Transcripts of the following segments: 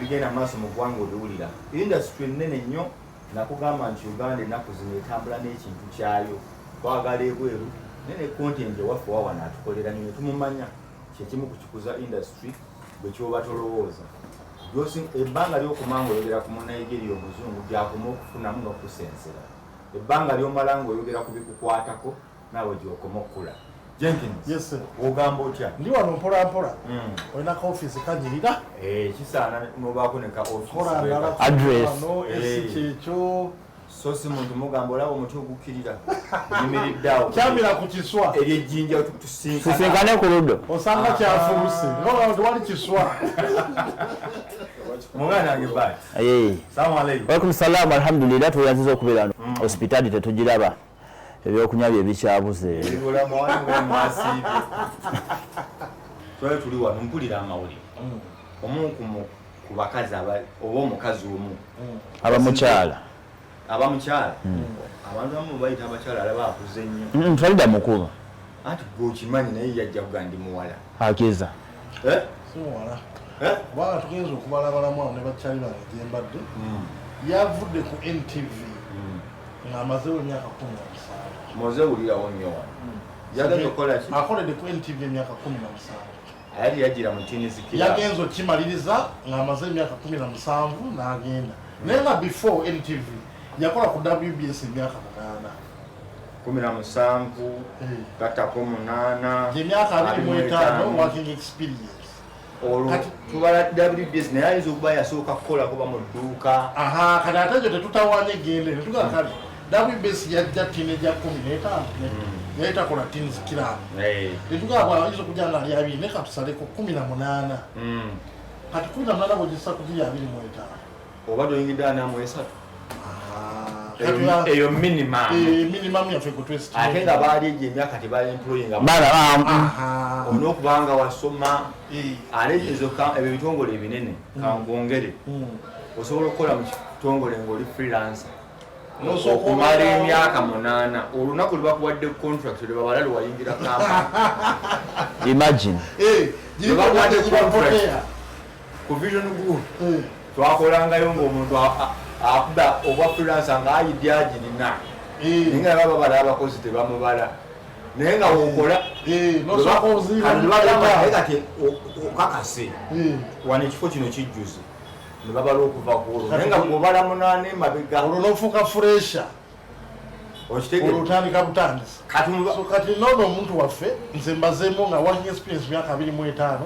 ebigenda maaso mu ggwanga obiwulira industry ennene nnyo nakugamba nti Uganda ennaku zino etambula n'ekintu kyayo twagala ebweru nene content ewaffe wawana atukolera nyo tumumanya kyekimu kukikuza industry bwe kyoba tolowooza ebbanga ly'okumanga oyogera ku Nigeria omuzungu gyakoma okufunamu n'okusensera ebbanga ly'omala ng'oyogera ku bikukwatako naawe gyokoma okula Jenkins yes sir ogamba otya ndi wano mpola olina ka office kanyirira kisaana nobaako ne ka office address ekyo so si muntu mugamba olaba omuti ogukkirira yimiriddeawo kyamira ku kiswa eryejjinja tusinkane ku luddo osanga kyafuluse nga tewali kiswa muganda wange baati salamu alaikum walaikum salamu alhamdulillah tuyanziza okubeera no hospitali tetugiraba ebyokunywa bye bikyabuze twali tuli wano mpulira amawulire omu ku bakazi oba omukazi omu abamukyala abantu abamu bayita abakyala alaba akuze nnyo Faridah mukulu anti gwokimanyi naye yajja kuga ndi muwala akiza si muwala bwana tugenza okubalabalamu awo ne bakyali bange gyembadde yavudde ku NTV ng'amazeewo emyaka 17 moze wulirawo nnyo wano yagenda okukola ki akoledde ku NTV emyaka 17 ayali yagira mu tinizikira yagenza okimaliriza ng'amaze emyaka 17 n'agenda naye nga before NTV yakola ku WBS emyaka 17 gatako 8 gy'emyaka 25 working experience tubala WBS naye ayinza okuba yasooka kukola kuba mu dduuka kati ate ekyo tetutawaanye gende netugaa kale WBS yajja tini ejja 15 naye takola tini zikiraano netugaa bwala ayinza okujja nga ali 2 ne katusaleko 18 kati 18 bwegisa kugiya 25 oba toyingidde 43 eyo minimum yaffe kutwest ate nga baali egyo emyaka tebali employinga olina okubanga wasoma ate ebyo bitongole ebinene kangongere osobola okukola mu kitongole ng'oli freelancer okumala emyaka 8 olunaku lwebakuwadde contract lwebabala lwewayingira kampani imagine lwebakuwadde contract ku vision group twakolangayo ng'omuntu akuba obwa freelancer nga ayidde agirina naye nga baba bala abakozi tebamubala naye nga wokola kati okakase wano ekifo kino kijjuze ne babala okuva kuolwo naye nga bwobala 8 mabega olwo n'ofuuka fresha olutandika butandisi kati nono omuntu waffe nze mbazeemu nga working experience myaka 25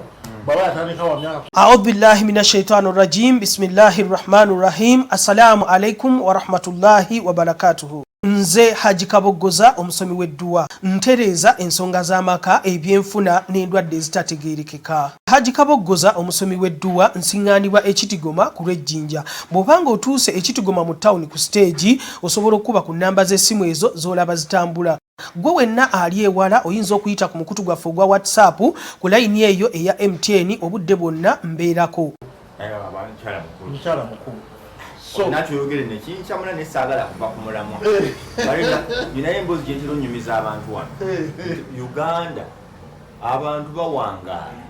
baba yatandika wa myaka a'udhu billahi minash shaitani rajim bismillahir rahmanir rahim assalamu alaikum wa rahmatullahi wa barakatuhu nze Haji Kaboggoza omusomi w'edduwa ntereza ensonga z'amaka ebyenfuna n'endwadde ezitategeerekeka. Haji Kaboggoza omusomi w'edduwa nsiŋŋaanibwa ekitigoma ku lw'ejjinja. Bw'obanga otuuse ekitigoma mu ttawuni ku siteegi osobola okuba ku nnamba z'essimu ezo z'olaba zitambula. Gwe wenna ali ewala oyinza okuyita ku mukutu gwaffe ogwa WhatsApp ku layini eyo eya MTN obudde bwonna mbeerako. mukyala mukulu nakyoyogere nekincamula nesaagala kuva ku mulamwa ninaye emboozi gyentera onyumiza abantu wano Uganda abantu bawangaala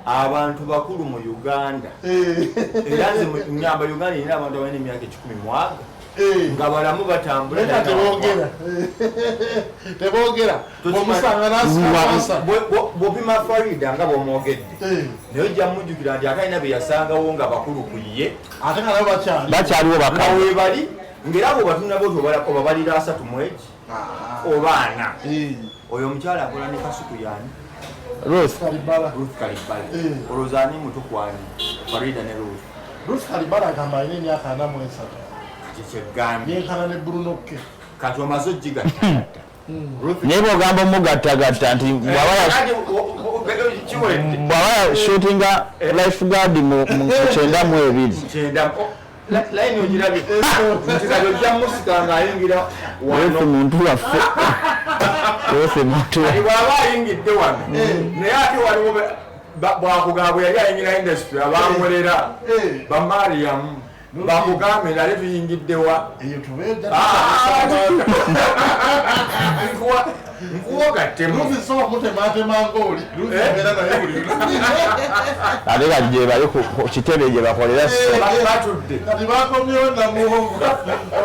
abantu bakulu mu Uganda era nze nyamba Uganda erina abantu abalina emyaka 10 mwaga nga balamu batambula teboogera omusanga nasa bwopima Faridah nga bwomwogedde naye ojja mujjukira nti akalina be yasangawo nga bakulu ku ye ate nga nabo bakyaliwo nga weebali ng'era abo batunabwo obabalira 3 mwegi oba 4 oyo omukyala akola ne kasuku yani Ruth Kalibala olowooza ani muto kwani Faridah ne Ruth Kalibala agamba alina emyaka 43 yenkana ne Brunoke kati omaze ojjiga naye bw'ogamba omugattagatta nti bw'aba shootinga lifeguard mu 92 layini ogirabye nti kati ojja musika ng'ayingira wano muntu waffe bw'aba ayingidde wano naye ate waliwo bwakugaba bwe yali ayingira industry abamulera bamariyamu bakugambe nale tuyingiddewa eyo tubeera nkuwogattemu Ruth soba mutematemanga oli Ruth abeera naye buli ate kati gye bali ku kitebe gye bakolera batudde kati bakomyewo namuwogo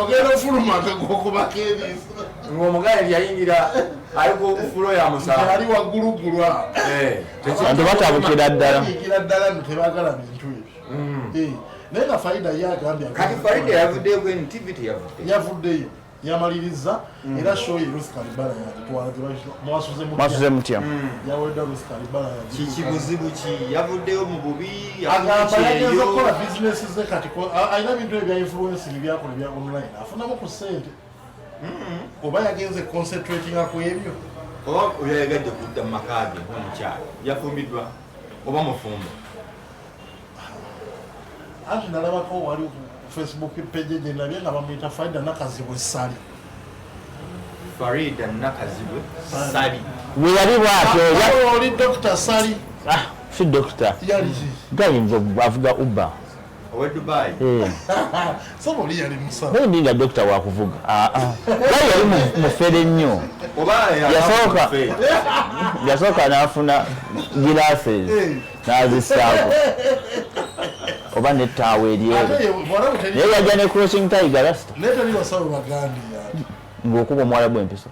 ogenda ofulumanga gwokubako eriisa ng'omuganda yayingira ali ku fulo ya musanvu ali waggulugulwa anti batabukira ddala nno tebagala bintu ebyo naye nga Faridah yagambye kati Faridah yavuddeyo ku NTV yavuddeyo yamaliriza era show ye Ruth Kalibala mwasuze mutya yawedda Ruth Kalibala kikibuzibu ki yavuddeyo mu bubi agamba yagenza okukola bizinesi ze kati alina bintu ebya influencing byakola bya online afunamu ku ssente oba yagenze concentratinga ku ebyo oba yayagadde kudda mu maka ge ng'omukyala yafumbiddwa oba mufumbo anti nalabako wali Facebook page gye nabye nga bamuyita Faridah Nakazibwe Sali Faridah Nakazibwe Sali we yali bwatyo oli Dr. Sali si dokita yali gayinza avuga uba owe Dubai soba oli yali musa naye ndinga dokita wakuvuga gay yali mufere nnyo oba yasooka n'afuna glasses n'azissaako oba nettaawo eryeru naye yajja ne crossing tiger rasta naye tali basawo bagandi ng'okuba omuwala bw'empiso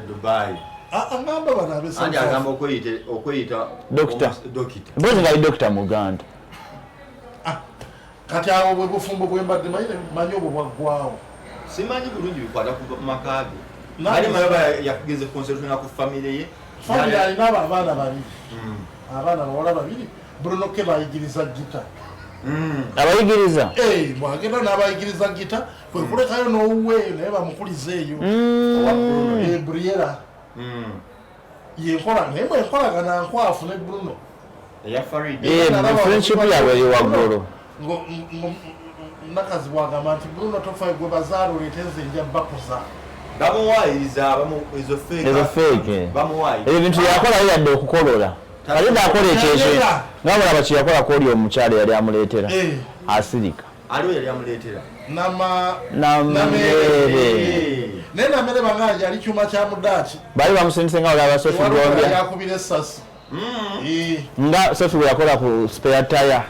Dubai agamba bano anti agamba okweyita dokita mpozi ngali dokita muganda kati awo bwe bufumbo bwe mbadde manyi obwo bwaggwawo simanyi bulungi bikwata ku maka ge ali mayaba yakugeze concentrating ku family ye family alina abaana babiri abaana bawala babiri Bruno ke bayigiriza gita abayigiriza bwagenda n'abayigiriza gita kwe kulekayo n'owuweeyo naye bamukuliza eyo Briera yenkola naye bwenkolagana nkwafu ne Bruno eya Faridah friendship yabwe eri waggulu Nakazibwe agamba nti Bruno tofayo gwe bazaala oleete nze nja bakuza bamuwaayiriza ezo fake ebyo bintu yakolayo yadde okukolola Faridah akola ekyekyo nga mulaba kye yakolako oli omukyala yali amuleetera asirika aliwo yali amuleetera namere naye namere bangaji ali kyuma kya mudaaki bali bamusindise nga olaba Sofi Gombya yakubira essasi nga Sofi bwe yakola ku spare tire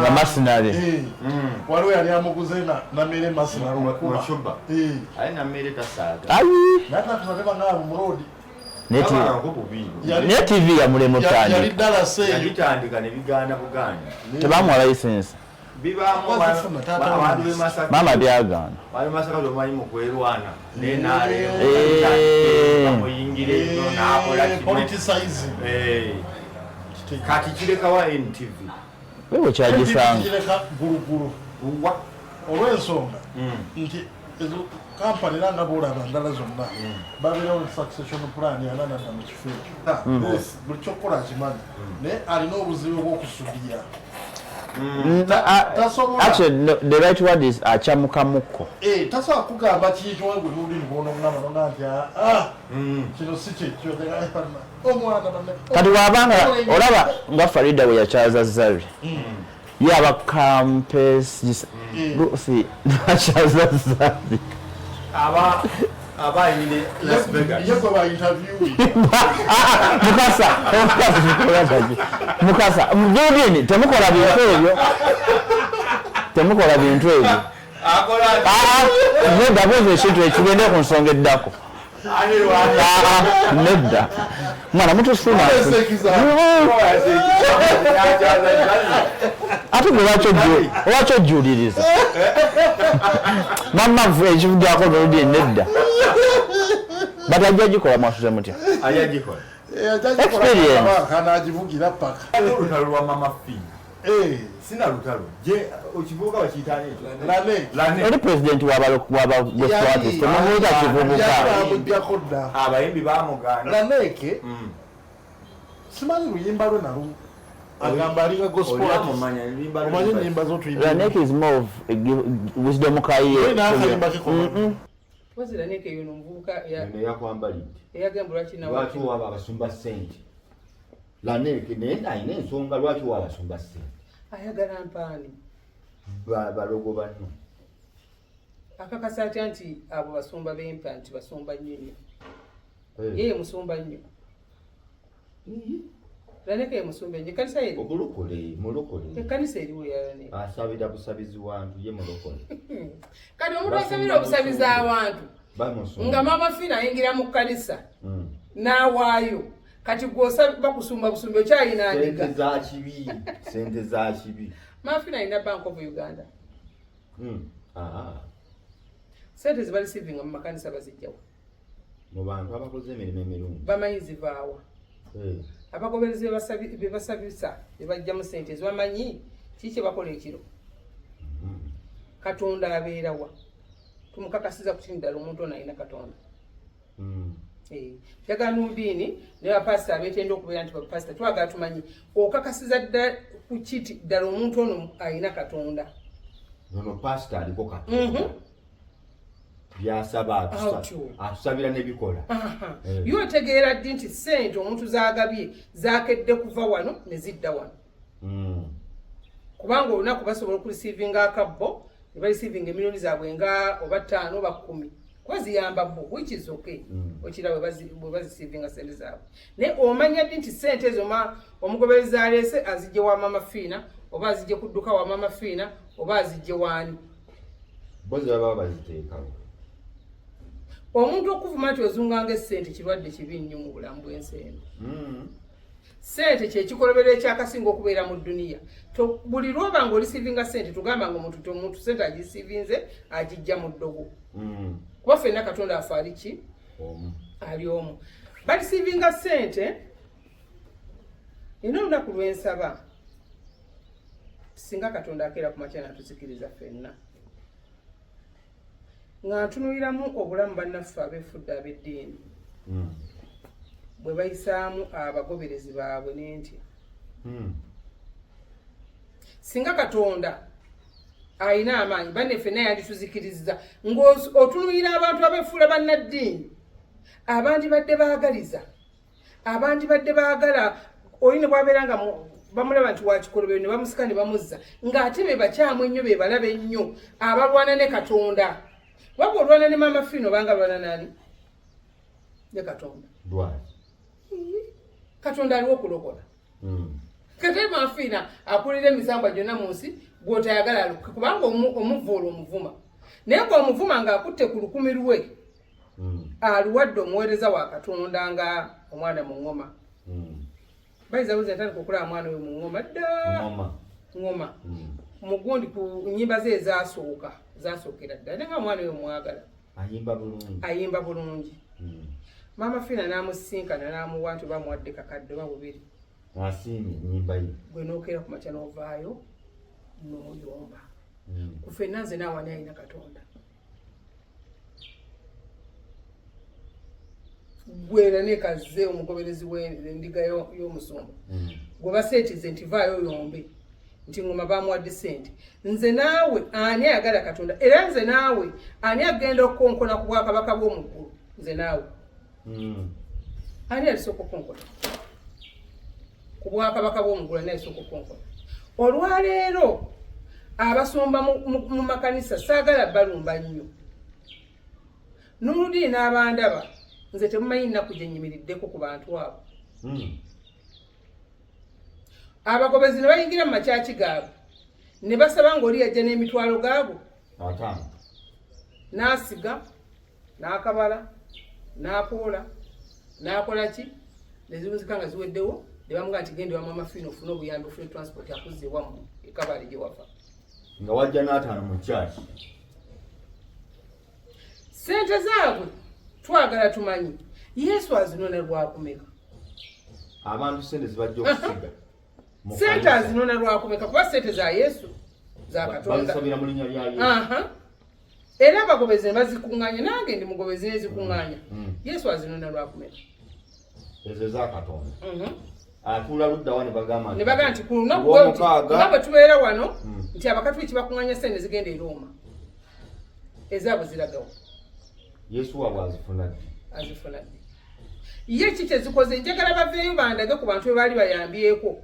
nga masinale waliwo yali amuguze namere masinale mucuba ali namere tasaaga naye bangaba mumulodi ne TV yamulema yali otandika ddala seeyo yagitandika ne bigaana bugaana tebamuwa license bibaamu abantu b'Emasaka maama byagaana bali Masaka omanyi mu kwerwana nenaaleyo bamuyingira ezo n'akola politicizing kati kirekawa NTV wewe kyagisanga kireka gulugulu olw'ensonga nti ezo kampani nanga boolaba ndala zonna babeerawo succession plan yananadda mu kifo ekyo buli kyokkola akimanyi naye alina obuzibu bw'okusudira actually the right word is achamukamukko tasobola kugamba kintu we buli lulimi bwonogamba noga nti kino si kyekyo omwana kati wabanga olaba nga Faridah we yakyaza Zari yaba campus Ruth nakyaza Zari abayine Las Vegas ye gwe bainterviewi Mukasa mujudini temukola bintu ebyo nedda bweze ekintu ekigende ku nsonga eddako nedda mwana mutusuna ate gwe lwaki ojuliriza mamavu ekivuddako noludi nedda but ajja gikola mwasuze mutya kanagivugira paka olutalo lwa mama fi sina lutalo je okivubuka bakiyitani lane oli president wabagoswati temubuuza kivubuka dda abayimbi bamugana laneke simanyi luyimba lwe nalu agamba alinga gospelomanye enyimba Laneke is more of wisdom kaye nakayimba kikola Laneke yono muvubuka yakwambalidde eyagamba lwaki lwaki waba abasumba ssente Laneke naye ayina ensonga lwaki waba abasumba ssente ayagala mpaani balogo banno akakasa atya nti abo basumba b'empa nti basumba nnyo nnyo yeye musumba nnyo laneka ye musumba nnyo kanisa eri mulokole ekanisa eriwo yalane asabira busabizi wantu ye mulokole kati omuntu asabira obusabizi abantu nga mama fina ayingira mu kanisa n'awaayo kati gw'osaba bakusumba busumbi okyayina ndiga sente za kibi mama fina ayina Bank of Uganda sente ziba receiving mu makanisa bazijjawo mu bantu abakoze emirimu emirungi bamanyi zivaawa abagoberezi be basabisa be bajjamu sente zibamanyi kiki bakola ekiro Katonda abeerawa tumukakasiza kuti ndala omuntu ono alina Katonda kyagala nubiini ne bapasita abeetenda okubeera nti bapasita twagala tumanyi okakasiza dda ku kiti ddala omuntu ono alina Katonda nono pasita aliko Katonda byasaba atusabira nebikola yotegeera ddi nti sente omuntu zagabye zakedde kuva wano ne zidda wano kubanga olunaku basobola okurisiivinga akabbo ne barisiivinga emiliyoni zaabwe nga oba 5 oba 10 kuba ziyamba bo which is okay okira bwe bazisiivinga sente zaabwe naye omanya ddi nti sente ezo omugoberezi aleese azijje wa mama fiina oba azijje ku dduka wa mama fiina oba azijje waani bozi baba baziteekawo omuntu okuvuma nti ozunganga essente kirwadde kibi nnyo mu bulamu bw'ensi eno sente kyekikolobera ekyakasinga okubeera mu dduniya buli lwoba nga olisiivinga sente tugamba nga omuntu sente agisiivinze agijja mu ddogo kuba ffenna Katonda afe ali ki ali omu balisiivinga sente ina olunaku lwensaba singa Katonda akeera ku makya natuzikiriza ffenna nga ntunuliramu obulamu bannaffe abeefudde ab'eddiini bwe bayisaamu abagoberezi baabwe n'entya singa Katonda alina amaanyi banne ffenna yandituzikiriza ng'otunulira abantu abeefuula bannaddiini abandi badde baagaliza abandi badde baagala olina bwabeera nga bamulaba nti wakikolobero ne bamusika ne bamuzza ng'ate be bakyamu ennyo be balaba ennyo abalwana ne Katonda wabwe olwana ne mama fino banga lwana nani ne Katonda Katonda aliwo okulokola kate mama fina akulira emisambwa gyonna mu nsi gw'otayagala aluke kubanga omuvuula omuvuma naye ng'omuvuma ng'akutte ku lukumi lwe aluwadde omuweereza wa Katonda nga omwana mu ŋŋoma bayiza buze ntandika okulaba mwana we mu ŋŋoma dda ŋŋoma mugundi ku nnyimba ze zasookera ddala ne nga mwana we mwagala ayimba bulungi mama fina n'amusinkana n'amuwa nti bamuwadde kakadde oba bubiri asiimye ennyimba ye gwe n'okeera ku makya n'ovaayo n'oyomba ku ffenna nze naawe ani alina Katonda gwera nekaze omugoberezi w'endiga y'omusumba gwe baseetize nti vaayo oyombe nti ngoma bamuwadde sente nze naawe ani ayagala Katonda era nze naawe ani agenda okukonkona ku bwakabaka bw'omuggulu nze naawe ani alisooka okukonkona ku bwakabaka bw'omuggulu ani alisooka okukonkona olwaleero abasumba mu makanisa saagala balumba nnyo n'oludii n'abandaba nze temumanyi nnaku gye nnyimiriddeko ku bantu abo abagobezi ne bayingira mu makyaki gaabwe ne basaba ng'oli yajja n'emitwalo gaabwe n'asiga n'akabala n'akoola n'akola ki nezibuzika nga ziweddewo ne bamugaa nti genda wa mama fino ofune obuyambi ofune transport akuzza ewammwe ekabale gye wava nga wajja n'ataano mu kyaki sente zaabwe twagala tumanyi Yesu azinona lwakumeka abantu sente zibajja okusiga sente azinona lwakumeka kuba sente za Yesu za Katonda bazisabira mu linnya lya Yesu era abagobezi ne bazikuŋŋaanya nange ndi mugobezi nezikuŋŋaanya Yesu azinona lwakumeka ezo za Katonda atula ludda wano bagamba nti ku lunaku nga bwe tubeera wano nti abakatuliki bakuŋŋaanya sente zigenda e Roma ezaabwe ziragawo Yesu waabwe azifuna ddi ye ki kyezikoze njagala baveeyo bandage ku bantu be baali bayambyeko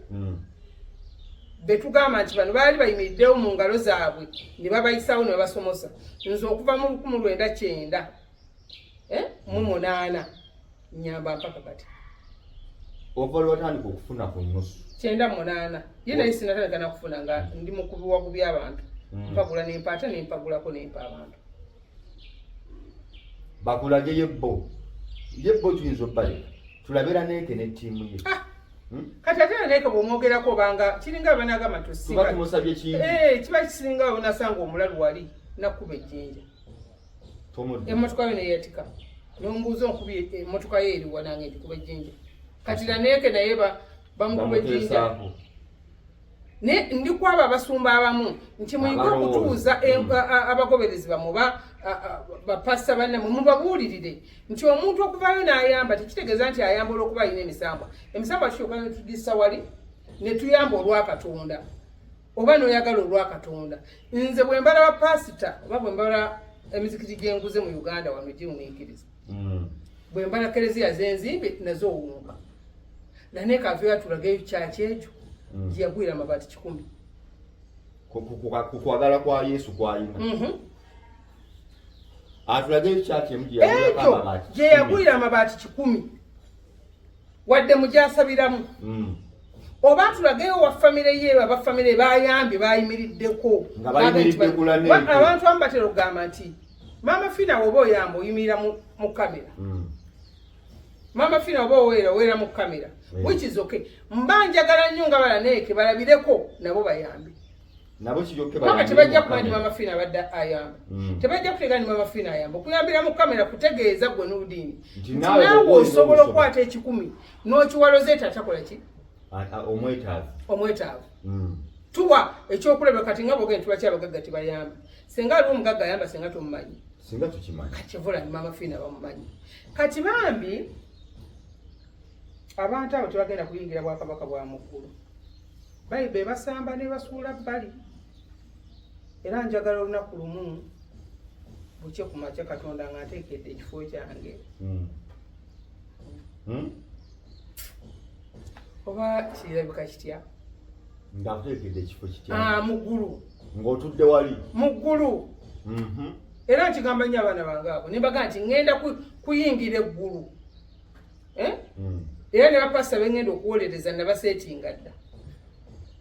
betugamba nti bano baali bayimiriddewo mu ngalo zaabwe ne babayisawo ne babasomosa nze okuva mu 1998 mu 8 nyamba mpaka kati ovali watandika okufuna ku nusu 98 ye naye sinatandika nakufuna nga ndi mu kubiwagubi abantu mpagula nempata nempagulako nempa abantu bakulage yebbo tuyinza obbaleka tulabira neeke ne ttiimu ye kati ate neeke bwomwogerako obanga kiringa abanagamba tumusabye kiba kisinga onasanga omulalu wali nakuba ejjinja emmotoka yo neyetika nombuuza onkubi emmotoka yo eriwa nange ndikuba ejjinja kati naneeke naye bamukuba ejjinja ndikwaba abasumba abamu nti muyinza okutuuza abagoberezi bamuba bapasa bannamwe mubabuulirire nti omuntu okuvaayo n'ayamba tekitegeeza nti ayamba olwokuba alina emisambwa tusooka netugisa wali netuyamba olwakatonda oba noyagala olwakatonda nze bwe mbala bapasita oba bwe mbala emizikiti gyenguze mu uganda wano gimumiikiriza bwe mbala kereziya zenzimbe nazo owunga naneekaaveyo atulagayo kyaki ekyo gyeyagwira amabaati 10 kukwagala kwa yesu kwalina atulage kyaki gyeyagwira amabaati 10 wadde mugyasabiramu oba tulageyo wa famire ye abafamire bayambye bayimiriddeko abantu amu batera okugamba nti mama fina woba oyamba oyimirira mu kamera mama fina oba owera mu kamera which is okay mba njagala nnyo nga balaneeke balabireko nabo bayambe tebajja kuba ndi mama fina abadde ayamba tebajja kuteega ndi mama fina ayamba okuyambira mu kamera kutegeeza gwe n'udiini nti naawe osobola okukwata 10 n'okiwaloza tatakola ki omwetaavu tuwa ekyokulaba kati nga bwogenda tubaki abagagga tebayamba singa aliwo omugagga ayamba singa tomumanyi kakivula ni mama fina bamumanyi kati bambi abantu abo tebagenda kuyingira bwakabaka bwa muggulu bayibe basamba ne basuula bbali era njagala olunaku lumu bukye ku makya katonda nga nteekedde ekifo kyange oba kirabika kitya ng'ateekedde ekifo kitya muggulu ng'otudde wali muggulu era nkigamba nnyo abaana bange abo ne mbaga nti ŋŋenda kuyingira eggulu era ne bapasita bengenda okuwolereza nabaseetinga dda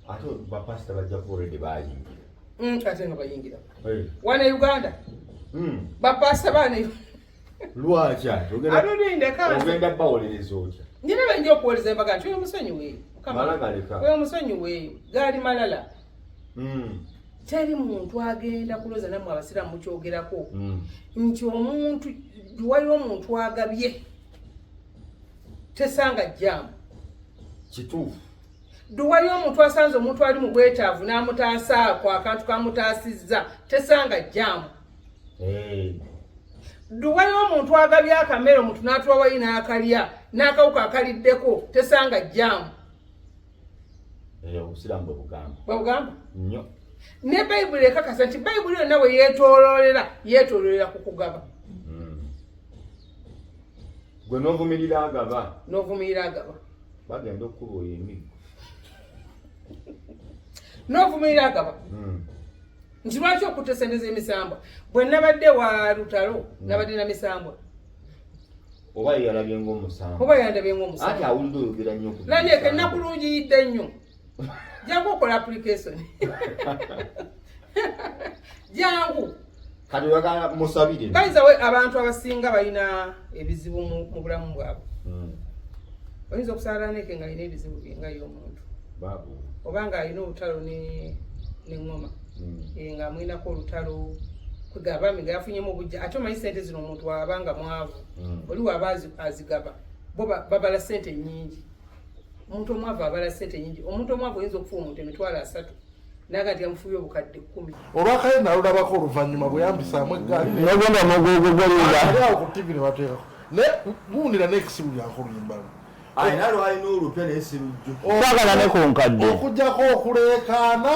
ate bapasita bajja kuwoledde bayingira ate nga bayingira wana uganda bapasita baana lwaki ogenda bawolereza otya nyina benja okuwolereza embaga nti oyo omusonyi weeyo oyo omusonyi weeyo gaali malala teri muntu agenda kuloza nammwe abasiraamu mukyogerako nti omuntu duwayo omuntu agabye tesanga jjamu kituufu duwayo omuntu asanze omuntu ali mu bwetaavu n'amutaasaako akantu kamutaasizza tesanga jjamu duwayo omuntu agabye akamere omuntu n'atuwa wayi n'akalya n'akawuka akaliddeko tesanga jjamu obusiraamu bwebugamba nnyo ne bayibuli ekakasa nti bayibuli yonna we yeetoololera ku kugaba gwe n'ovumirira agaba bagenda okukuba oyo emiggo n'ovumirira agaba nti lwaki okutesendeza emisambwa bwe nabadde wa lutalo nabadde na misambwa oba yalabye ng'omusambwa ate awulira oyogera nnyo landeeka ennaku lungiyidde nnyo jangu okola application jangu kati oyagala musabire bayizawe abantu abasinga balina ebizibu mu bulamu bwabwe oyinza okusaala neeke nga alina ebizibu nga y'omuntu oba nga alina olutalo n'eŋŋoma nga amwinako olutalo kwegabami nga yafunyemu obujja ate omanyi sente zino omuntu wabanga mwavu oli waba azigaba bo babala sente nnyingi omuntu omwavu abala sente nnyingi omuntu omwavu oyinza okufuwa omuntu emitwalo 3 naga nti yamufuye obukadde 10 olwakale nalulabako oluvannyuma bwe yambisaamu eggaali nogenda nogogogoliawo ku tv ne bateekako ne guwundira n'ekisibu lyankoluyimbalu ayina lwalina olupya naye sirujju twagala ne ku nkadde okujjako okuleekaana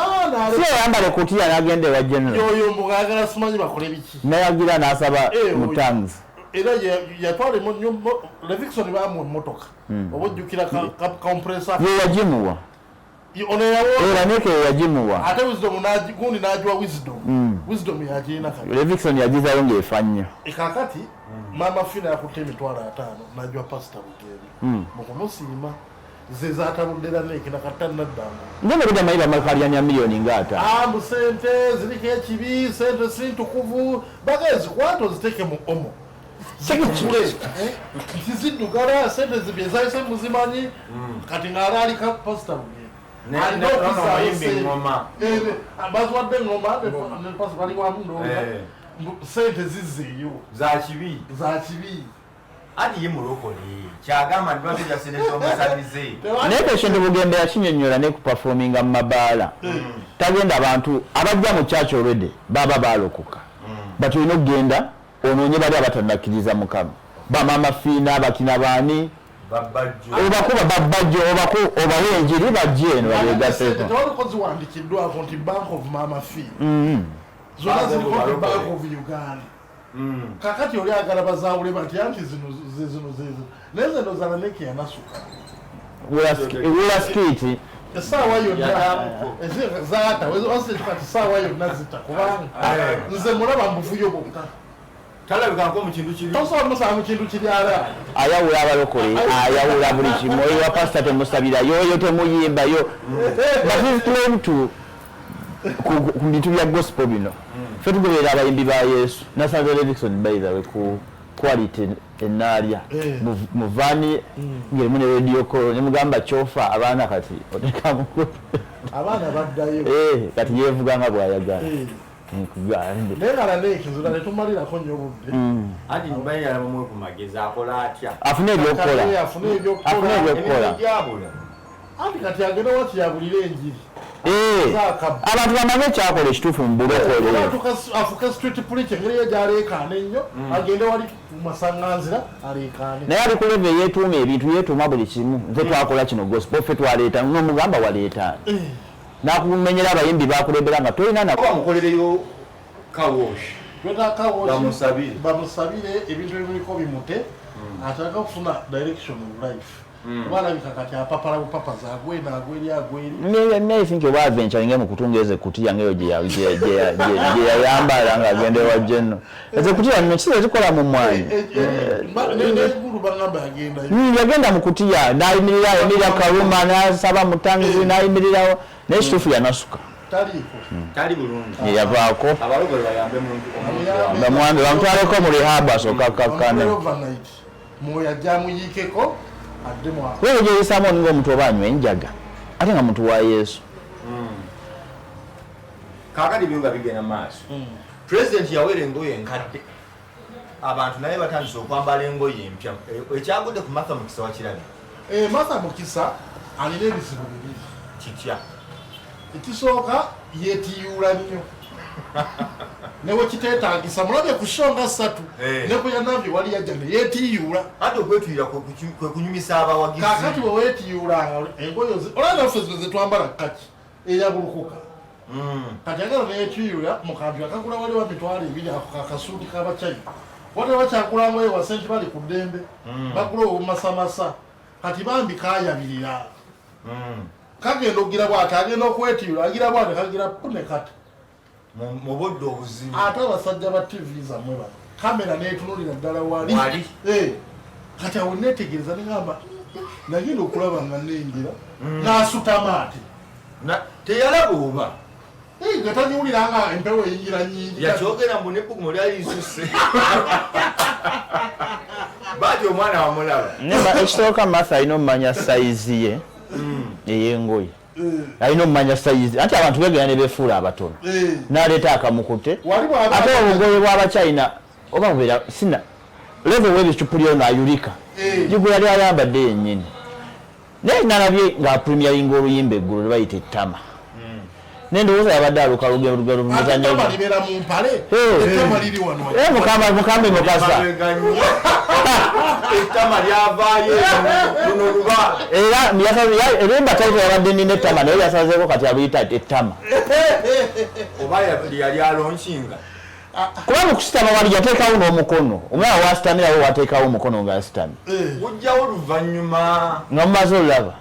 si oyambale kutiya n'agenda ewa general oyo mbugagala simanyi bakole biki nayagira n'asaba mutanzi era yatwala Levikson bamuwa emmotoka oba ojjukira compressor yeyagimuwa ono yawo neke yajimuwa ate wisdom gundi najwa wisdom yagina kati Levikson yagizayo ng'efanya kakati mama fina yakutte emitwalo 5 najwa pasita Bugeri mukumusiima ze zatabudera neki nakatanaddamu ngene kuja mayiba makalya milioni ngata ambu sente ziliko ekibi sente sintukuvu bagezi kwato ziteke mu omo sekikule ntiziddugala sente zibye zayise muzimanyi kati ng'alaali ka pasita Bugeri bazwadde ngoma ne pasita bali wamu ndowooza sente zizzeeyo za kibi ati ye mulokole kyagamba ndibageza sente z'omusanize naye Patient Bugembe yakinyonnyola ne kuperforminga mu mabaala tagenda abantu abajja mu church already baba baalokoka bati olina okugenda onoonye bali abatannakkiriza Mukama bamama fiina bakina baani obakuba babajjo obawa enjiri bajje eno babeegaseeko tewalikozi wandikiddwako nti bank of mama fee zonna ziriko bank of Uganda kakati oli agala bazawule bati anti zino naye zeno zala neki yanasuka wula skiti esaawa yonna zaata wasetukati saawa yonna zita kubanga nze mulaba mbuvuyo bwokka talabikako mu kintu kiri tosobola musaba mu kintu kiri ala ayawula abalokole ayawula buli kimu oyo wa pasita temusabira yoyo temuyimbayo but claim to ku bintu bya gospel bino ffe tugoberera abayimbi ba Yesu nasanze Levikson by the way ku quality enaalya mu vaani ngerimu ne radio call ne mugamba chofa abaana kati otekamu abaana baddayo kati yevuga nga bw'ayagala nengala nekizula netumalirako nnyo obudde ati mbayala mumwe ku magezi akola atya afune ebyokukola anti kati agenda wati yabulira enjiri abantu bamanye ekyakola ekituufu mu bulokole afuka street preach engeri ye gyaleekaana ennyo agende wali masaŋŋanzira aleekaane naye ali ku leve yeetuuma ebintu yeetuuma buli kimu nze twakola kino gospel ffe twaleeta n'omugamba waleetaana nakumenyera abayimbi bakulembera nga tolina namukolereyo kawoshi bamusabire ebintu ebimuliko bimute ataka okufuna direction of life balabika kati apapala bupapa zagwena agweri naye think oba adventuring mu kutunga eze kutiya ngeyo gye yayambala nga agende wa jenno eze kutiya nno kize zikola mu mwanyi yagenda mu kutiya nayimirira Karuma nasaba mutangizi nayimirirawo naye kituufu yanasuka tali bulungi yavaako abalogole bayambe muntu bamwambe bamutwaleko mu rehab asooka kakkane moyo ajja muyiikeko wewe gyeyisamu oninga omuntu oba anywa enjaga ate nga muntu wa Yesu kakati byo nga bigenda maaso president yawera engoye enkadde abantu naye batandise okwambala engoye empya ekyagudde ku Martha Mukisa wakirabe Martha Mukisa alina ebizibu bibiri kitya ekisooka yeetiyuula nnyo newe kiteetaagisa mulabye ku shonga 3 ne ku yanavye wali yajja ne yeetiyuula ate okwetuyira kwe kunyumisa abawagizi kakati we weetiyuulanga engoye olaba naffe zino zetwambala kaki eyabulukuka kati agala neyeetiyuula mu kantu akagula wali wa mitwalo 2 ako kakasuuti k'abakyayina wate bakyakulangoye wa sente bali ku ddembe bagula obumasamasa kati bambi kaayabirira kagenda ogira bwate agenda okwetiyuula agira bwate kagira pune kati mu budde obuzibu ate abasajja ba TV zammwe bano kamera neetunulira ddala wali kati awo neetegereza negamba nagenda okulaba nga nengera n'asutama ati teyalaba oba nga tanyuwulira nga empewo eyingira nyingi yakyogera mbu nebbugumu lyali lisusse bati omwana wamulaba ekisooka Martha alina omumanya sayizi ye ey'engoye alina omumanya sayizi anti abantu begera ne beefuula abatono n'aleeta akamukute ate obugoye bw'abakyayina oba bubeera sina leve w'ebicupu lyona ayulika ligula lyayambadde yennyini naye nalabye ng'apremieringa oluyimba eggulu lwe bayita ettama nendowooza yabadde aluka lugero muzanyo mukambe Mukasa ettama lyavaayo luno luba era embataito yabadde nina ettama naye yasazeeko kati aluyita ettama oba yali alonkinga kuba mu kusitama wali yateekawo n'omukono omulaba wasitamirawo wateekawo omukono nga yasitamye ujjawo luvannyuma nga mumaze olulaba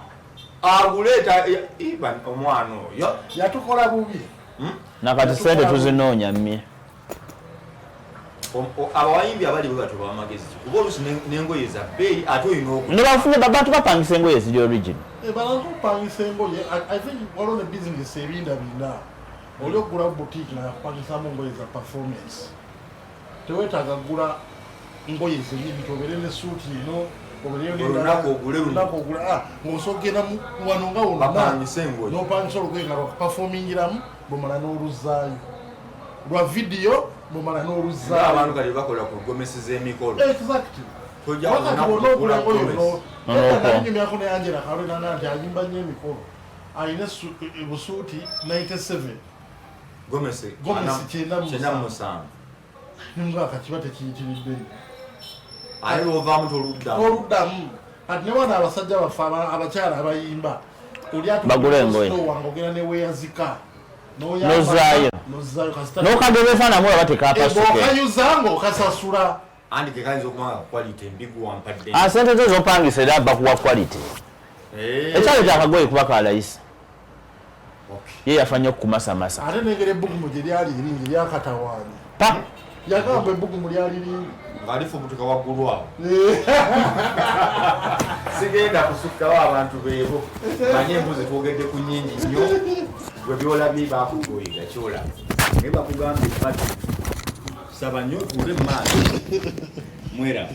aguleta iban omwana oyo yatukola bubi nakati sente tuzinoonya mmye abawayimbi abali bwe batyo bamagezi kuba olusi n'engoye za bbeeyi ate olina ne bafune babantu bapangisa engoye ziri origin balakupangisa engoye I think waliwo ne bizinesi ebindabinda oli okugula boutique napangisamu engoye za performance teweetaaga gula ngoye zenyingi obeere ne suuti eno ng'osogera wano nga wonanopangisa olugoye nga lwakupafomingiramu bwemala n'oluzaayo lwa vidiyo bwemala n'oluzaayoabantu kali bakola ku gomesi z'emikolo wakatiwonaokulangoyononyumyako neyanjera kalwenanga nti ayimba nnyo emikolo ayina busuuti 97 gomesi 97 nimgakakiba tekiyitiridde oluddamu ati ne wana abasajja baffe abakyala abayimba bagula engoye ogenda neweyazika nozaayo nokageba efaanamu oba tekapasukayuza ngaokasasula sente zo zopangisa era aba kuwa quality ekyalo kyakagoye kuba kalayisa ye yafanya okukumasamasa ate nengera ebbugumu gye lyali eringi lyakatawaani yagamba ebbugumu lyali lingi ngalifubutuka waggulu awo sigenda kusukkawo abantu beebo manye embuzi twogedde ku nnyingi nnyo gwe byolabye bakugoyiga kyolaba naye bakugambye pati saba nnyo otuule mu maaso mwera